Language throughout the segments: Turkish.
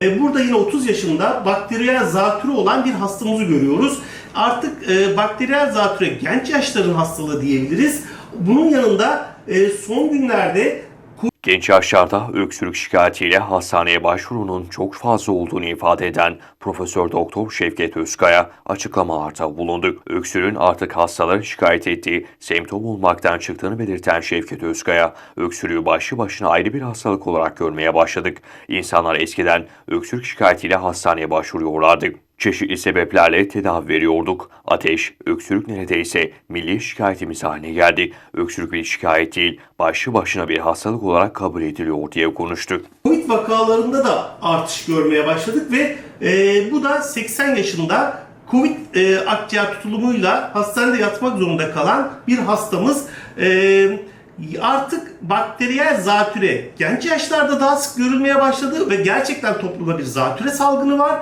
Burada yine 30 yaşında bakteriyel zatürre olan bir hastamızı görüyoruz. Artık bakteriyel zatürre genç yaşların hastalığı diyebiliriz. Bunun yanında son günlerde genç yaşlarda öksürük şikayetiyle hastaneye başvurunun çok fazla olduğunu ifade eden Profesör Doktor Şevket Özkaya açıklamalarda bulundu. Öksürüğün artık hastaların şikayet ettiği semptom olmaktan çıktığını belirten Şevket Özkaya, öksürüğü başlı başına ayrı bir hastalık olarak görmeye başladık. İnsanlar eskiden öksürük şikayetiyle hastaneye başvuruyorlardı. Çeşitli sebeplerle tedavi veriyorduk. Ateş, öksürük neredeyse milli şikayetimiz haline geldi. Öksürük bir şikayet değil, başlı başına bir hastalık olarak kabul ediliyor diye konuştu. Covid vakalarında da artış görmeye başladık ve bu da 80 yaşında Covid akciğer tutulumuyla hastanede yatmak zorunda kalan bir hastamız. Artık bakteriyel zatürre genç yaşlarda daha sık görülmeye başladı ve gerçekten toplumda bir zatürre salgını var.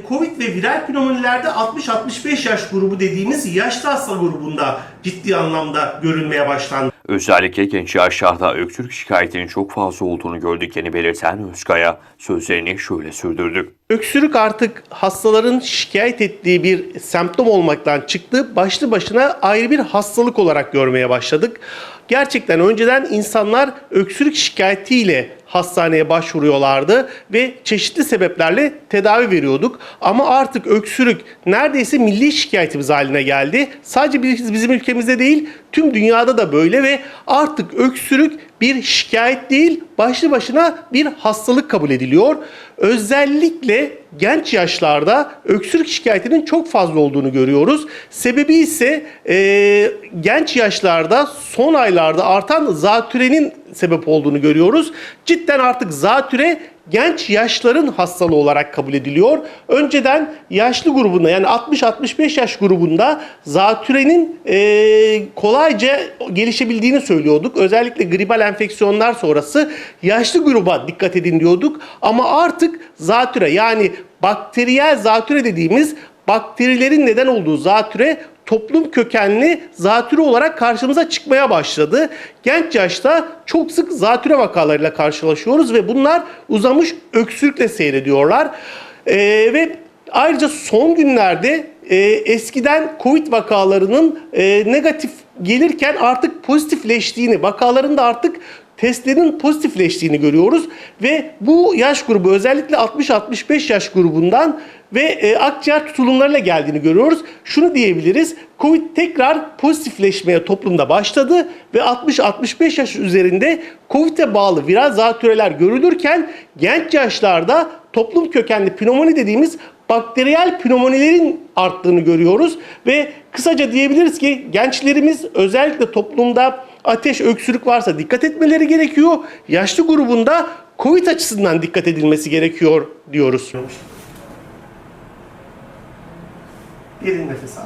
Covid ve viral pneumonilerde 60-65 yaş grubu dediğimiz yaşlı hasta grubunda ciddi anlamda görülmeye başlandı. Özellikle genç yaşlarda öksürük şikayetinin çok fazla olduğunu gördüklerini belirten Özkaya sözlerini şöyle sürdürdü. Öksürük artık hastaların şikayet ettiği bir semptom olmaktan çıktı. Başlı başına ayrı bir hastalık olarak görmeye başladık. Gerçekten önceden insanlar öksürük şikayetiyle hastaneye başvuruyorlardı ve çeşitli sebeplerle tedavi veriyorduk. Ama artık öksürük neredeyse milli şikayetimiz haline geldi. Sadece bizim ülkemizde değil, tüm dünyada da böyle ve artık öksürük bir şikayet değil, başlı başına bir hastalık kabul ediliyor. Özellikle genç yaşlarda öksürük şikayetinin çok fazla olduğunu görüyoruz. Sebebi ise genç yaşlarda son aylarda artan zatürenin sebep olduğunu görüyoruz. Cidden artık zatüre genç yaşların hastalığı olarak kabul ediliyor. Önceden yaşlı grubunda yani 60-65 yaş grubunda zatürenin kolayca gelişebildiğini söylüyorduk. Özellikle gribal enfeksiyonlar sonrası yaşlı gruba dikkat edin diyorduk. Ama artık zatüre yani bakteriyel zatüre dediğimiz bakterilerin neden olduğu zatüre toplum kökenli zatürre olarak karşımıza çıkmaya başladı. Genç yaşta çok sık zatürre vakalarıyla karşılaşıyoruz ve bunlar uzamış öksürükle seyrediyorlar. Ve ayrıca son günlerde eskiden Covid vakalarının negatif gelirken artık pozitifleştiğini, vakaların da artık testlerin pozitifleştiğini görüyoruz ve bu yaş grubu özellikle 60-65 yaş grubundan ve akciğer tutulumlarıyla geldiğini görüyoruz. Şunu diyebiliriz, Covid tekrar pozitifleşmeye toplumda başladı ve 60-65 yaş üzerinde Covid'e bağlı viral zatüreler görülürken genç yaşlarda toplum kökenli pnömoni dediğimiz bakteriyel pnömonilerin arttığını görüyoruz ve kısaca diyebiliriz ki gençlerimiz özellikle toplumda ateş, öksürük varsa dikkat etmeleri gerekiyor. Yaşlı grubunda Covid açısından dikkat edilmesi gerekiyor diyoruz. Derin nefes al.